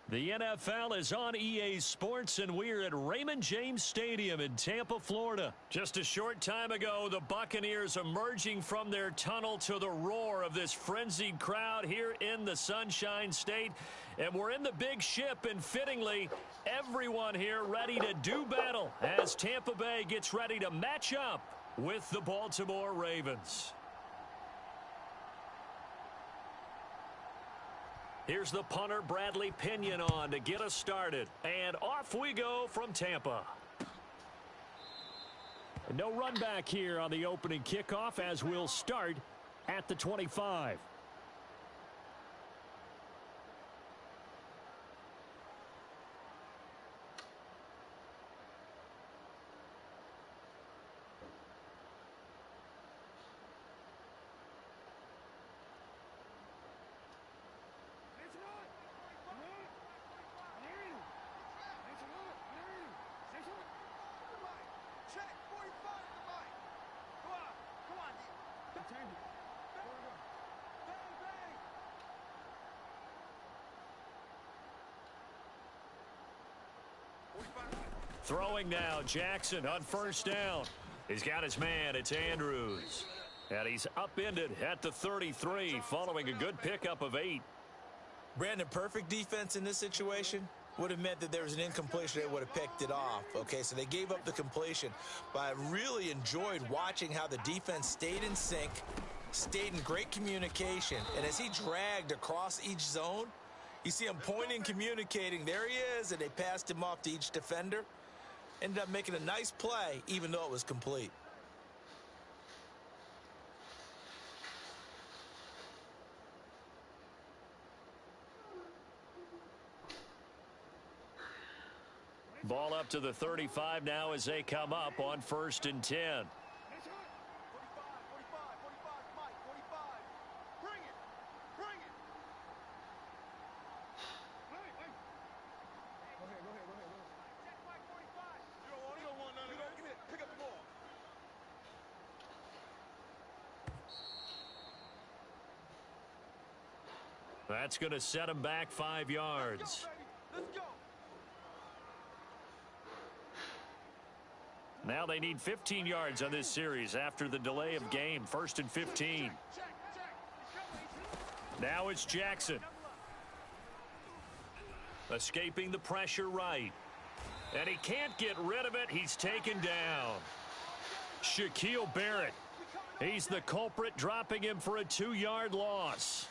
The NFL is on EA Sports, and we're at Raymond James Stadium in Tampa, Florida. Just a short time ago, the Buccaneers emerging from their tunnel to the roar of this frenzied crowd here in the Sunshine State. And we're in the big ship, and fittingly, everyone here ready to do battle as Tampa Bay gets ready to match up with the Baltimore Ravens. Here's the punter, Bradley Pinion, on to get us started. And off we go from Tampa. No run back here on the opening kickoff as we'll start at the 25. Throwing now, Jackson on first down. He's got his man, it's Andrews. And he's upended at the 33 following a good pickup of 8. Brandon, perfect defense in this situation would have meant that there was an incompletion. They would have picked it off. Okay, so they gave up the completion. But I really enjoyed watching how the defense stayed in sync, stayed in great communication. And as he dragged across each zone, you see him pointing, communicating. There he is, and they passed him off to each defender. Ended up making a nice play, even though it was complete. Ball up to the 35 now as they come up on 1st and 10. That's going to set him back 5 yards. Now they need 15 yards on this series after the delay of game. 1st and 15. Now it's Jackson. Escaping the pressure right. And he can't get rid of it. He's taken down. Shaquille Barrett. He's the culprit, dropping him for a 2-yard loss.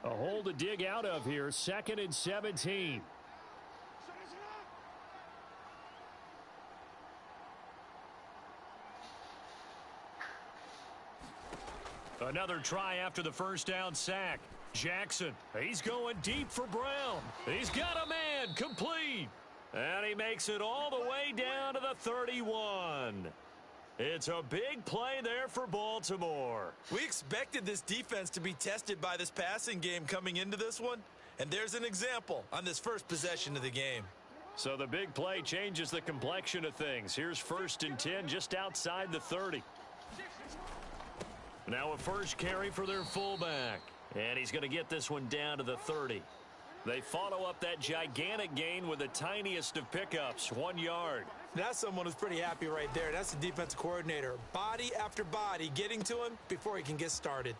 A hole to dig out of here. 2nd and 17. Another try after the first down sack. Jackson, he's going deep for Brown. He's got a man, complete. And he makes it all the way down to the 31. It's a big play there for Baltimore. We expected this defense to be tested by this passing game coming into this one, and there's an example on this first possession of the game. So the big play changes the complexion of things. Here's 1st and 10 just outside the 30. Now a first carry for their fullback. And he's going to get this one down to the 30. They follow up that gigantic gain with the tiniest of pickups, 1 yard. That's someone who's pretty happy right there. That's the defensive coordinator. Body after body getting to him before he can get started.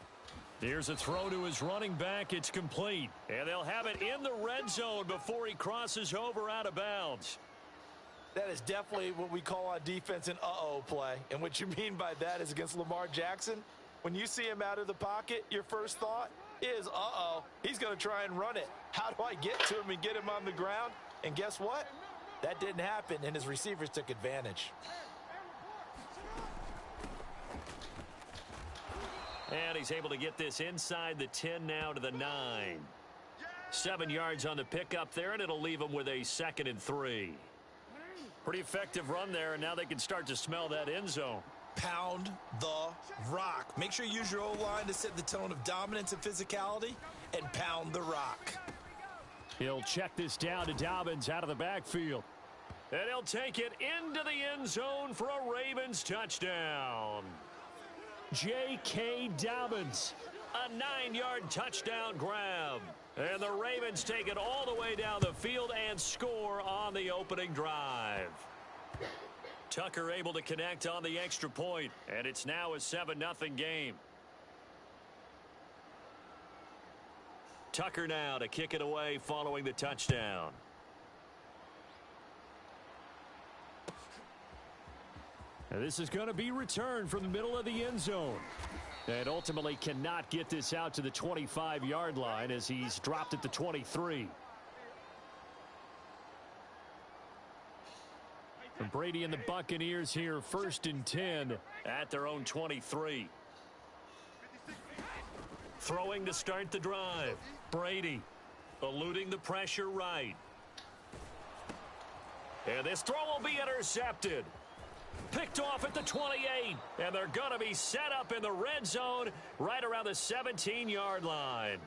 Here's a throw to his running back. It's complete. And they'll have it in the red zone before he crosses over out of bounds. That is definitely what we call on defense an uh-oh play. And what you mean by that is against Lamar Jackson, when you see him out of the pocket, your first thought is, uh-oh, he's going to try and run it. How do I get to him and get him on the ground? And guess what? That didn't happen, and his receivers took advantage. And he's able to get this inside the 10 now to the 9. 7 yards on the pickup there, and it'll leave him with a 2nd and 3. Pretty effective run there, and now they can start to smell that end zone. Pound the rock. Make sure you use your O-line to set the tone of dominance and physicality, and pound the rock. He'll check this down to Dobbins out of the backfield. And he'll take it into the end zone for a Ravens touchdown. J.K. Dobbins A 9-yard touchdown grab. And the Ravens take it all the way down the field and score on the opening drive. Tucker able to connect on the extra point, and it's now a 7-0 game. Tucker now to kick it away following the touchdown. And this is going to be returned from the middle of the end zone. And ultimately cannot get this out to the 25-yard line as he's dropped at the 23. Brady and the Buccaneers here, 1st and 10 at their own 23. Throwing to start the drive. Brady eluding the pressure right. And this throw will be intercepted. Picked off at the 28, and they're going to be set up in the red zone right around the 17-yard line.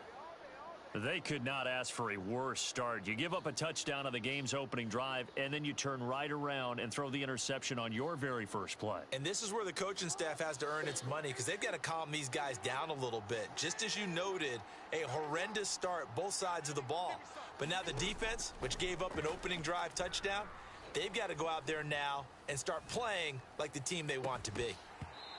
They could not ask for a worse start. You give up a touchdown on the game's opening drive, and then you turn right around and throw the interception on your very first play. And this is where the coaching staff has to earn its money because they've got to calm these guys down a little bit. Just as you noted, a horrendous start, both sides of the ball. But now the defense, which gave up an opening drive touchdown, they've got to go out there now and start playing like the team they want to be.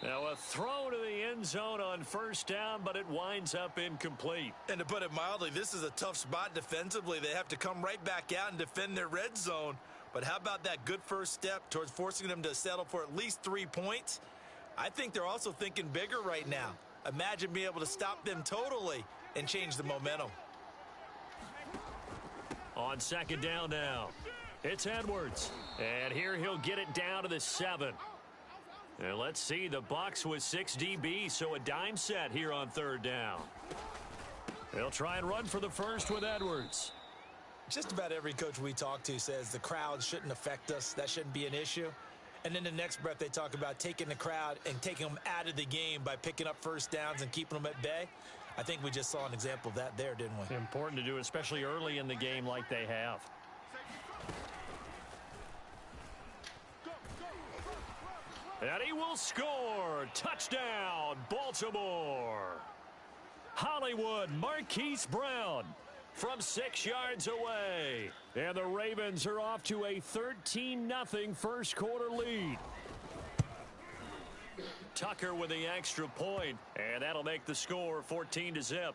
Now a throw to the end zone on 1st down, but it winds up incomplete. And to put it mildly, this is a tough spot defensively. They have to come right back out and defend their red zone. But how about that good first step towards forcing them to settle for at least 3 points? I think they're also thinking bigger right now. Imagine being able to stop them totally and change the momentum. On 2nd down now, it's Edwards. And here he'll get it down to the 7. And let's see, the Bucs with 6 DBs, so a dime set here on 3rd down. They'll try and run for the first with Edwards. Just about every coach we talk to says the crowd shouldn't affect us. That shouldn't be an issue. And then the next breath they talk about taking the crowd and taking them out of the game by picking up first downs and keeping them at bay. I think we just saw an example of that there, didn't we? Important to do, especially early in the game like they have. And he will score. Touchdown, Baltimore. Hollywood Marquise Brown from 6 yards away. And the Ravens are off to a 13-0 first quarter lead. Tucker with the extra point, and that'll make the score 14-0.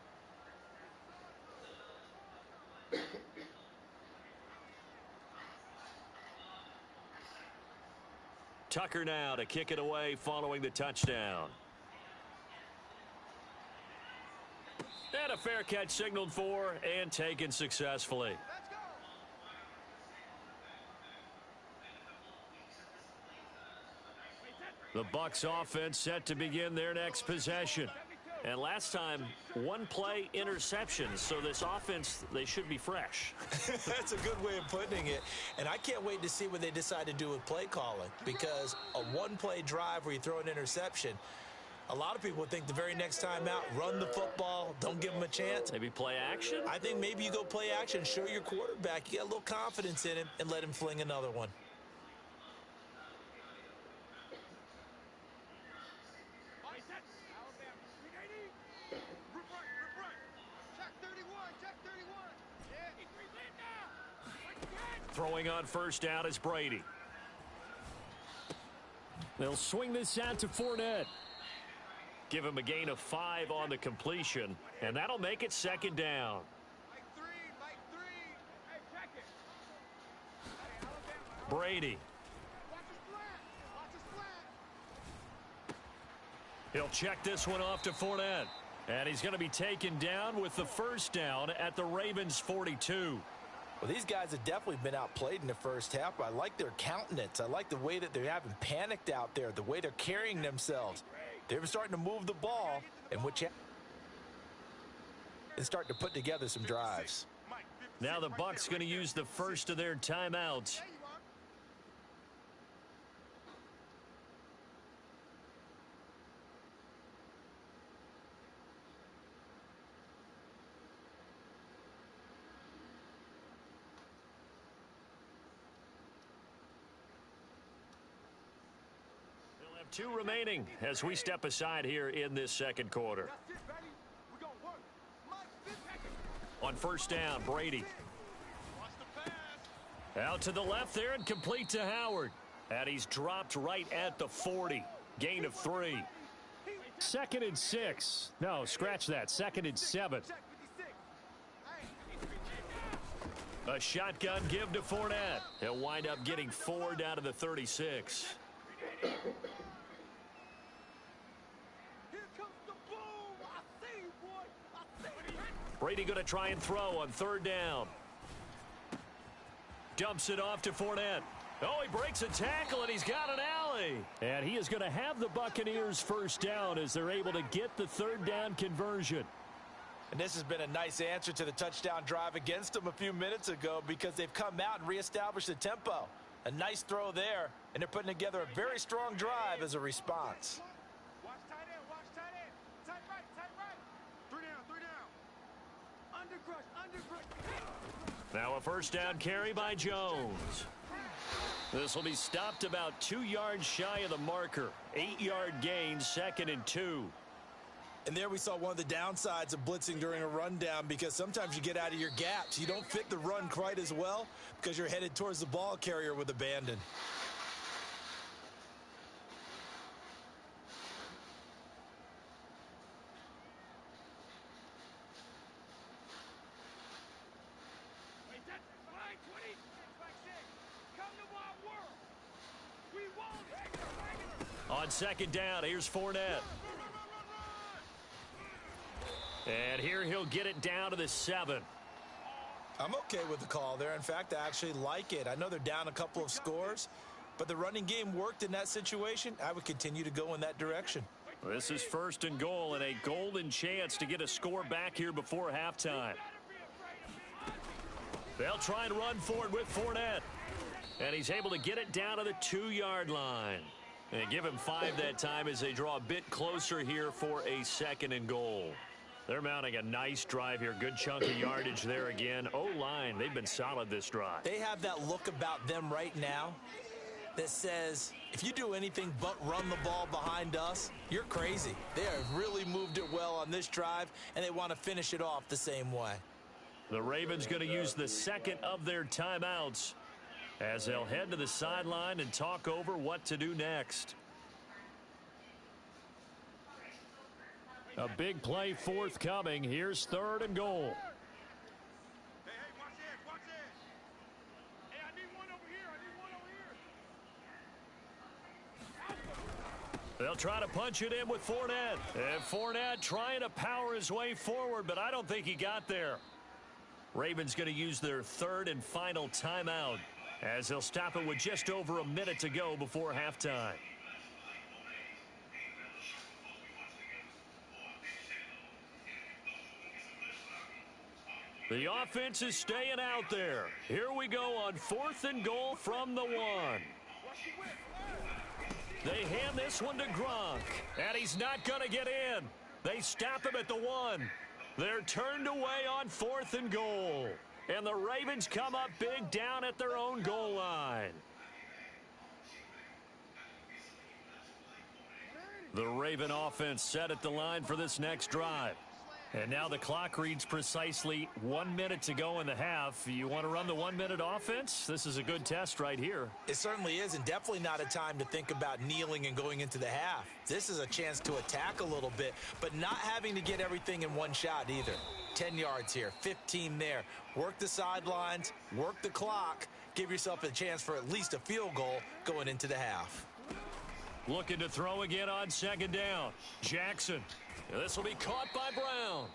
Tucker now to kick it away following the touchdown. And a fair catch signaled for and taken successfully. The Bucs offense set to begin their next possession. And last time, 1-play interceptions. So this offense, they should be fresh. That's a good way of putting it. And I can't wait to see what they decide to do with play calling. Because a 1-play drive where you throw an interception, a lot of people think the very next time out, run the football, don't give them a chance. Maybe play action? I think maybe you go play action, show your quarterback, you got a little confidence in him, and let him fling another one. Throwing on 1st down is Brady. They'll swing this out to Fournette. Give him a gain of 5 on the completion, and that'll make it 2nd down. Brady. He'll check this one off to Fournette. And he's going to be taken down with the 1st down at the Ravens 42. Well, these guys have definitely been outplayed in the first half. I like their countenance. I like the way that they haven't panicked out there, the way they're carrying themselves. They're starting to move the ball, and starting to put together some drives. Now the Bucs going to use the first of their timeouts. They'll have 2 remaining as we step aside here in this second quarter. on first down, Brady. Out to the left there and complete to Howard. And he's dropped right at the 40. Gain of 3. 2nd and 6. No, scratch that. 2nd and 7. A shotgun give to Fournette. He'll wind up getting 4 down to the 36. Brady going to try and throw on 3rd down. Dumps it off to Fournette. Oh, he breaks a tackle, and he's got an alley. And he is going to have the Buccaneers first down as they're able to get the 3rd down conversion. And this has been a nice answer to the touchdown drive against them a few minutes ago because they've come out and reestablished the tempo. A nice throw there, and they're putting together a very strong drive as a response. Watch tight end, watch tight end. Tight right, tight right. 3 down, 3 down. Under crush. Now a first down carry by Jones. This will be stopped about 2 yards shy of the marker. 8-yard gain, 2nd and 2. And there we saw one of the downsides of blitzing during a rundown because sometimes you get out of your gaps. You don't fit the run quite as well because you're headed towards the ball carrier with abandon. On 2nd down, here's Fournette. And here he'll get it down to the 7. I'm okay with the call there. In fact, I actually like it. I know they're down a couple of scores, but the running game worked in that situation. I would continue to go in that direction. This is 1st and goal and a golden chance to get a score back here before halftime. They'll try and run forward with Fournette. And he's able to get it down to the 2-yard line. And give him 5 that time as they draw a bit closer here for a 2nd and goal. They're mounting a nice drive here. Good chunk of yardage there again. O-line, they've been solid this drive. They have that look about them right now that says, if you do anything but run the ball behind us, you're crazy. They have really moved it well on this drive, and they want to finish it off the same way. The Ravens going to use the 2nd of their timeouts as they'll head to the sideline and talk over what to do next. A big play forthcoming. Here's 3rd and goal. Hey, watch it, watch it. Hey, I need one over here, I need one over here. They'll try to punch it in with Fournette. And Fournette trying to power his way forward, but I don't think he got there. Ravens going to use their 3rd and final timeout as they'll stop it with just over a minute to go before halftime. The offense is staying out there. Here we go on 4th and goal from the 1. They hand this one to Gronk, and he's not going to get in. They stop him at the 1. They're turned away on 4th and goal. And the Ravens come up big down at their own goal line. The Raven offense set at the line for this next drive. And now the clock reads precisely 1 minute to go in the half. You want to run the 1-minute offense? This is a good test right here. It certainly is, and definitely not a time to think about kneeling and going into the half. This is a chance to attack a little bit, but not having to get everything in one shot either. 10 yards here, 15 there. Work the sidelines, work the clock, give yourself a chance for at least a field goal going into the half. Looking to throw again on 2nd down. Jackson. This will be caught by Brown.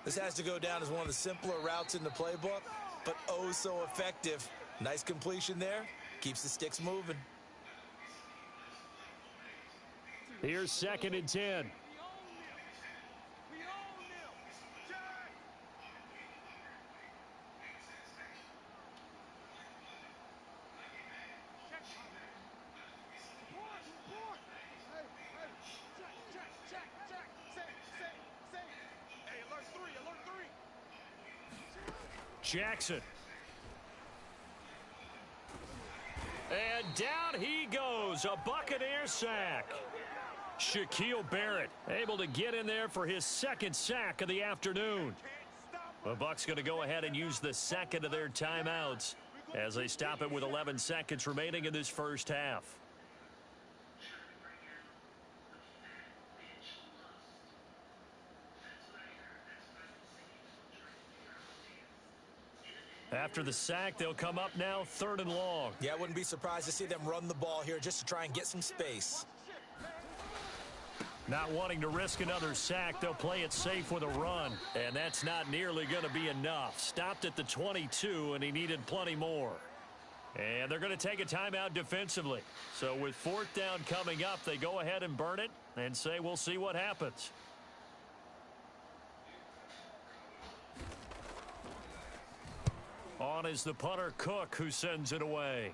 This has to go down as one of the simpler routes in the playbook, but oh so effective. Nice completion there. Keeps the sticks moving. Here's 2nd and 10. Jackson. And down he goes. A Buccaneer sack. Shaquille Barrett able to get in there for his 2nd sack of the afternoon. The Bucs going to go ahead and use the second of their timeouts as they stop it with 11 seconds remaining in this first half. After the sack, they'll come up now 3rd and long. Yeah, I wouldn't be surprised to see them run the ball here just to try and get some space. Not wanting to risk another sack, they'll play it safe with a run. And that's not nearly going to be enough. Stopped at the 22, and he needed plenty more. And they're going to take a timeout defensively. So with 4th down coming up, they go ahead and burn it and say we'll see what happens. On is the punter, Cook, who sends it away.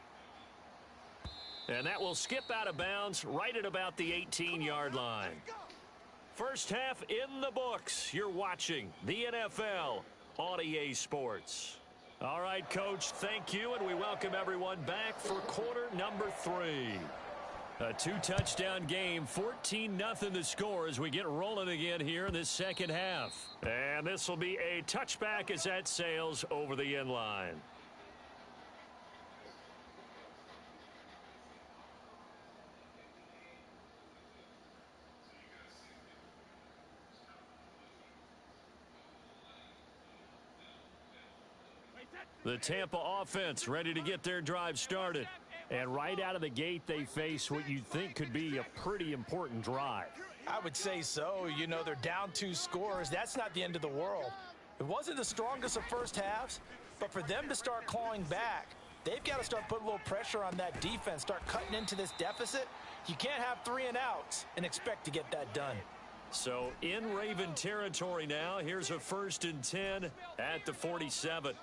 And that will skip out of bounds right at about the 18-yard line. First half in the books. You're watching the NFL on EA Sports. All right, Coach, thank you, and we welcome everyone back for quarter number 3. A 2-touchdown game, 14-0 the score as we get rolling again here in this second half. And this will be a touchback as that sails over the end line. The Tampa offense ready to get their drive started. And right out of the gate, they face what you'd think could be a pretty important drive. I would say so. You know, they're down 2 scores. That's not the end of the world. It wasn't the strongest of first halves, but for them to start clawing back, they've got to start putting a little pressure on that defense, start cutting into this deficit. You can't have 3 and outs and expect to get that done. So in Raven territory now, here's a 1st and 10 at the 47.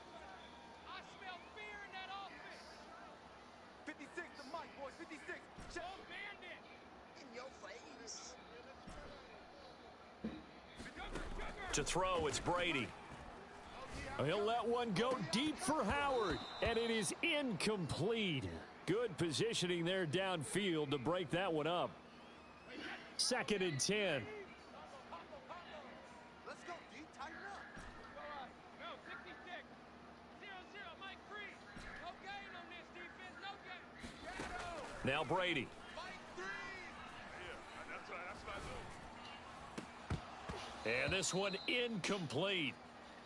To throw, it's Brady. He'll let one go deep for Howard, and it is incomplete. Good positioning there downfield to break that one up. 2nd and 10. Let's go, D. Tighten up. No, 66. 0-0, Mike Free. No gain on this defense. No gain. Now Brady. And this one incomplete.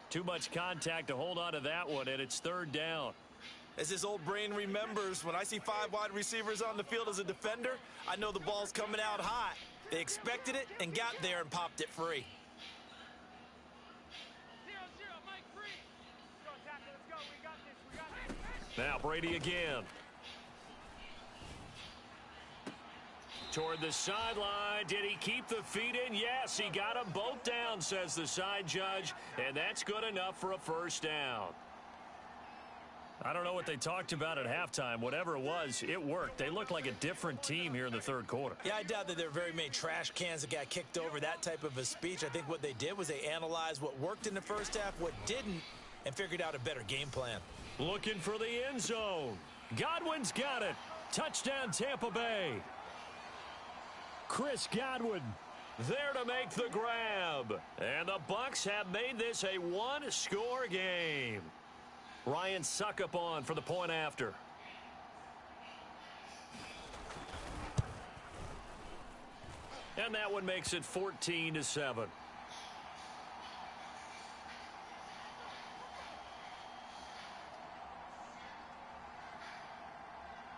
Too much contact to hold on to that one, and it's 3rd down. As his old brain remembers, when I see 5 wide receivers on the field as a defender, I know the ball's coming out hot. They expected it and got there and popped it free. 0-0, Mike Free. Let's go, tackle. Let's go. We got this. We got this. Now Brady again. Toward the sideline. Did he keep the feet in? Yes, he got them both down, says the side judge, and that's good enough for a 1st down. I don't know what they talked about at halftime. Whatever it was, it worked. They looked like a different team here in the 3rd quarter. Yeah, I doubt that there were very many trash cans that got kicked over, that type of a speech. I think what they did was they analyzed what worked in the first half, what didn't, and figured out a better game plan. Looking for the end zone. Godwin's got it. Touchdown, Tampa Bay. Chris Godwin there to make the grab. And the Bucs have made this a 1-score game. Ryan Suckup on for the point after. And that one makes it 14-7.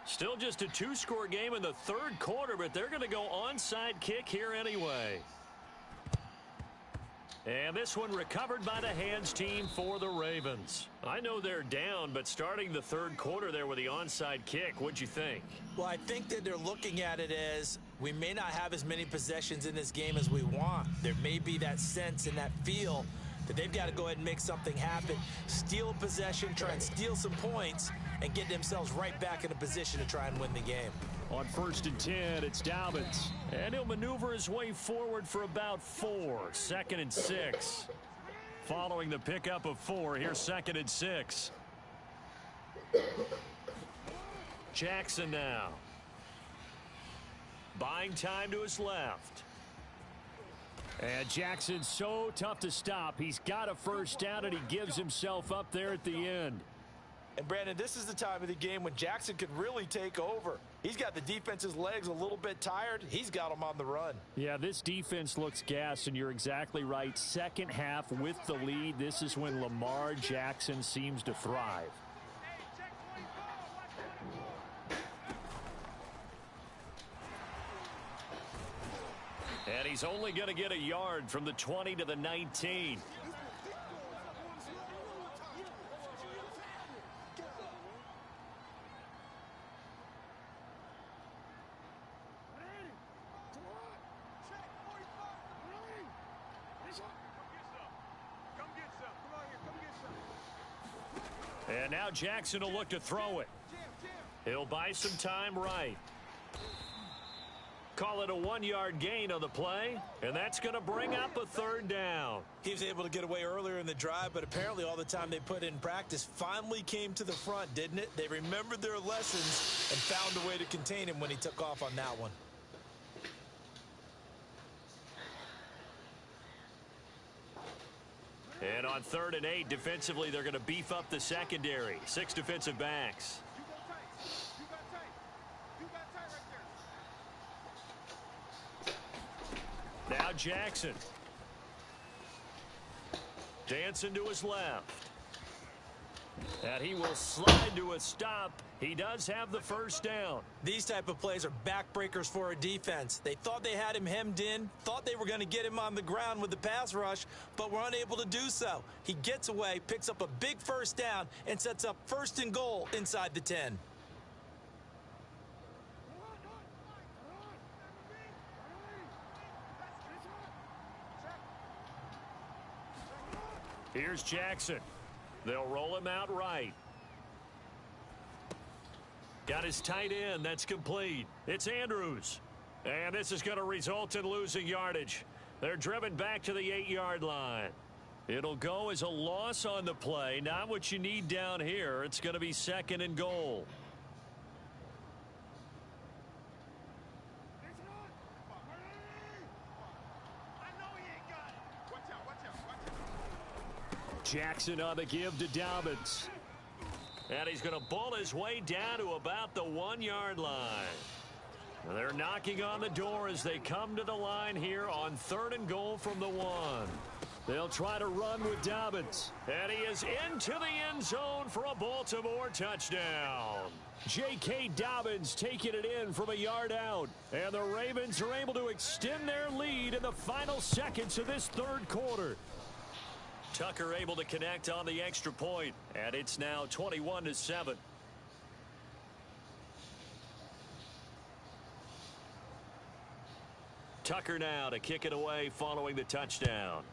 Still just a 2-score game in the 3rd quarter, but they're going to go onside kick here anyway. And this one recovered by the hands team for the Ravens. I know they're down, but starting the 3rd quarter there with the onside kick, what'd you think? Well, I think that they're looking at it as we may not have as many possessions in this game as we want. There may be that sense and that feel that they've got to go ahead and make something happen, steal a possession, try and steal some points, and get themselves right back in a position to try and win the game. On 1st and 10, it's Dobbins. And he'll maneuver his way forward for about 4. 2nd and 6. Following the pickup of 4, here's 2nd and 6. Jackson now. Buying time to his left. And Jackson's so tough to stop. He's got a first down, and he gives himself up there at the end. And, Brandon, this is the time of the game when Jackson could really take over. He's got the defense's legs a little bit tired. He's got them on the run. Yeah, this defense looks gassed, and you're exactly right. Second half with the lead, this is when Lamar Jackson seems to thrive. And he's only going to get a yard from the 20 to the 19. And now Jackson will look to throw it. He'll buy some time right. Call it a 1-yard gain on the play, and that's going to bring up a third down. He was able to get away earlier in the drive, but apparently all the time they put in practice finally came to the front, didn't it? They remembered their lessons and found a way to contain him when he took off on that one. And on 3rd and 8, defensively, they're going to beef up the secondary. 6 defensive backs. Now Jackson. Dancing to his left. And he will slide to a stop. He does have the first down. These type of plays are backbreakers for a defense. They thought they had him hemmed in, thought they were going to get him on the ground with the pass rush, but were unable to do so. He gets away, picks up a big first down, and sets up 1st and goal inside the 10. Here's Jackson. They'll roll him out right. Got his tight end. That's complete. It's Andrews. And this is going to result in losing yardage. They're driven back to the 8-yard line. It'll go as a loss on the play. Not what you need down here. It's going to be 2nd and goal. Jackson on the give to Dobbins. And he's going to bull his way down to about the 1-yard line. They're knocking on the door as they come to the line here on 3rd and goal from the 1. They'll try to run with Dobbins. And he is into the end zone for a Baltimore touchdown. J.K. Dobbins taking it in from a yard out. And the Ravens are able to extend their lead in the final seconds of this 3rd quarter. Tucker able to connect on the extra point, and it's now 21-7. Tucker now to kick it away following the touchdown.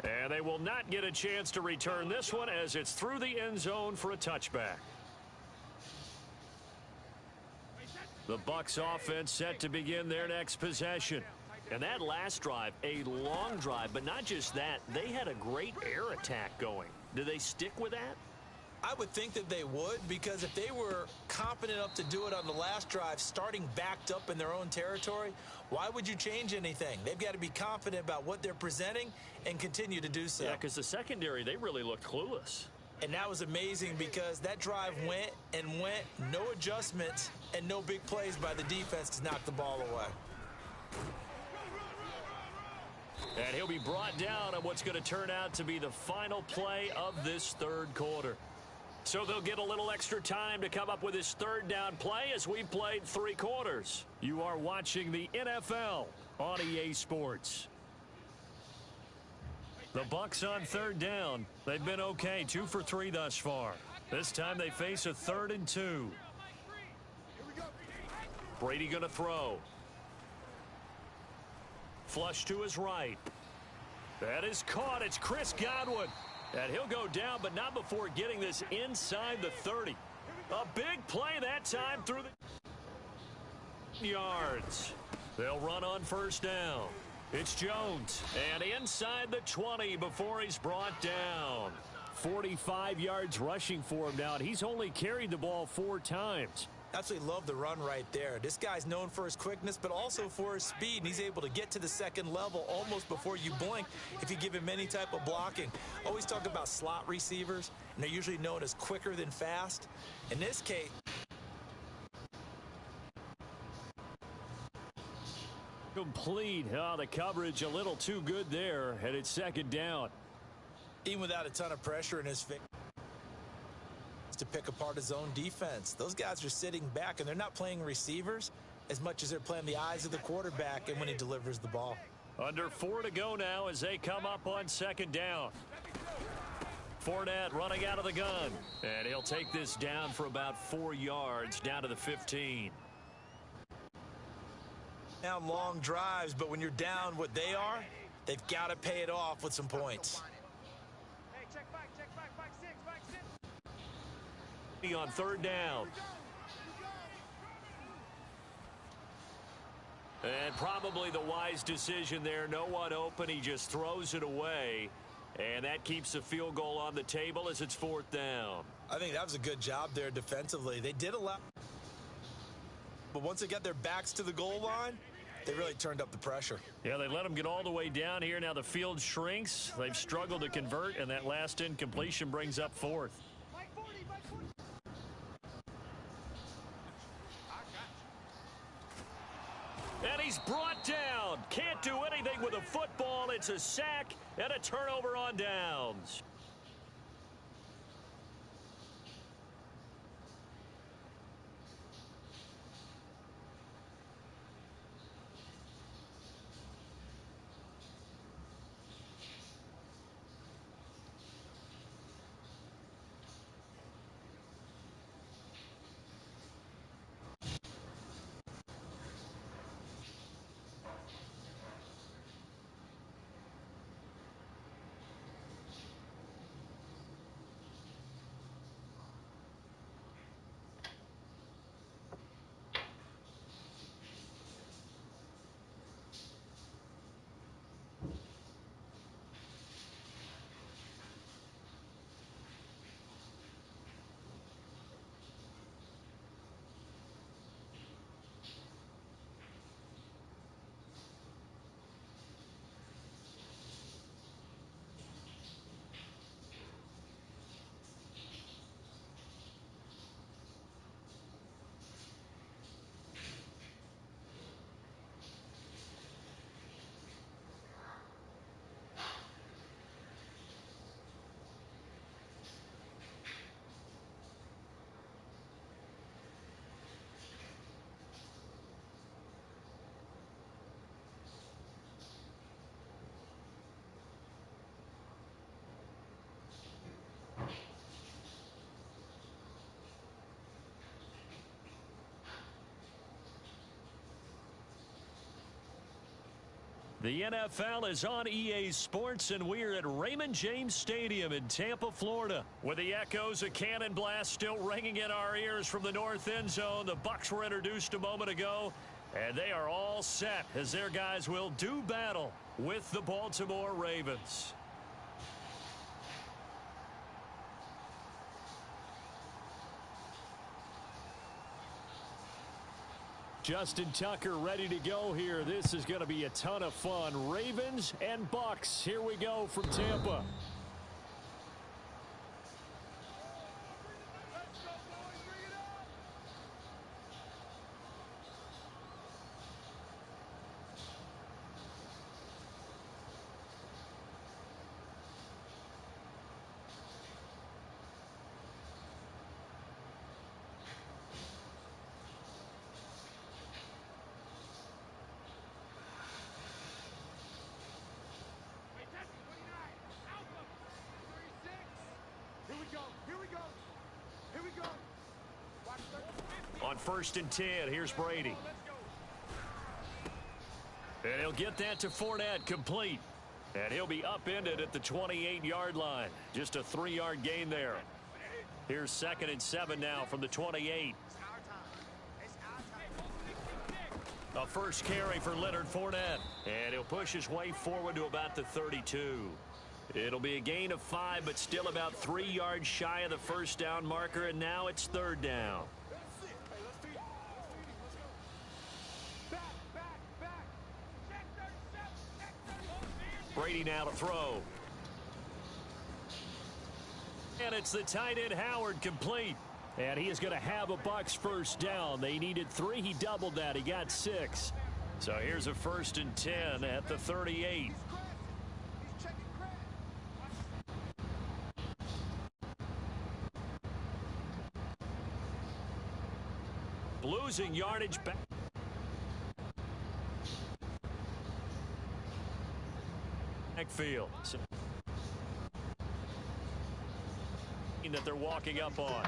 And they will not get a chance to return this one as it's through the end zone for a touchback. The Bucs offense set to begin their next possession. And that last drive, a long drive, but not just that. They had a great air attack going. Do they stick with that? I would think that they would, because if they were confident enough to do it on the last drive, starting backed up in their own territory, why would you change anything? They've got to be confident about what they're presenting and continue to do so. Yeah, because the secondary, they really looked clueless. And that was amazing because that drive went and went, no adjustments, and no big plays by the defense to knock the ball away. And he'll be brought down on what's going to turn out to be the final play of this 3rd quarter. So they'll get a little extra time to come up with his 3rd down play as we played 3 quarters. You are watching the NFL on EA Sports. The Bucs on 3rd down. They've been okay, 2 for 3 thus far. This time they face a 3rd and 2. Brady going to throw. Flush to his right. That is caught. It's Chris Godwin. And he'll go down, but not before getting this inside the 30. A big play that time through the yards. They'll run on 1st down. It's Jones. And inside the 20 before he's brought down. 45 yards rushing for him now, and he's only carried the ball 4 times. Absolutely love the run right there. This guy's known for his quickness, but also for his speed, and he's able to get to the second level almost before you blink if you give him any type of blocking. Always talk about slot receivers, and they're usually known as quicker than fast. In this case, Complete. Oh, the coverage a little too good there, and it's second down. even without a ton of pressure in his face, to pick apart his own defense. Those guys are sitting back, and they're not playing receivers as much as they're playing the eyes of the quarterback and when he delivers the ball. Under 4 to go now as they come up on second down. Fournette running out of the gun, and he'll take this down for about 4 yards down to the 15. Now long drives, but when you're down what they are, they've got to pay it off with some points. Hey, check back, 6. On third down. And probably the wise decision there. No one open. He just throws it away. And that keeps the field goal on the table as it's fourth down. I think that was a good job there defensively. They did allow, but once they got their backs to the goal line, they really turned up the pressure. Yeah, they let them get all the way down here. Now the field shrinks. They've struggled to convert, and that last incompletion brings up fourth. Mike 40, Mike 40. And he's brought down. Can't do anything with a football. It's a sack and a turnover on downs. The NFL is on EA Sports, and we're at Raymond James Stadium in Tampa, Florida. With the echoes of cannon blast still ringing in our ears from the north end zone, the Bucs were introduced a moment ago, and they are all set as their guys will do battle with the Baltimore Ravens. Justin Tucker ready to go here. This is going to be a ton of fun. Ravens and Bucs. Here we go from Tampa. On 1st and 10, here's Brady. And he'll get that to Fournette, complete. And he'll be upended at the 28-yard line. Just a 3-yard gain there. Here's 2nd and 7 now from the 28. A first carry for Leonard Fournette. And he'll push his way forward to about the 32. It'll be a gain of 5, but still about 3 yards shy of the first down marker, and now it's 3rd down. Brady now to throw. And it's the tight end Howard complete. And he is going to have a Bucs first down. They needed 3. He doubled that. He got 6. So here's a 1st and 10 at the 38. Losing yardage back. Backfield. That they're walking up on.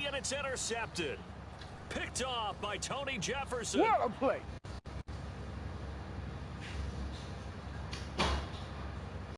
And it's intercepted. Picked off by Tony Jefferson. What a play.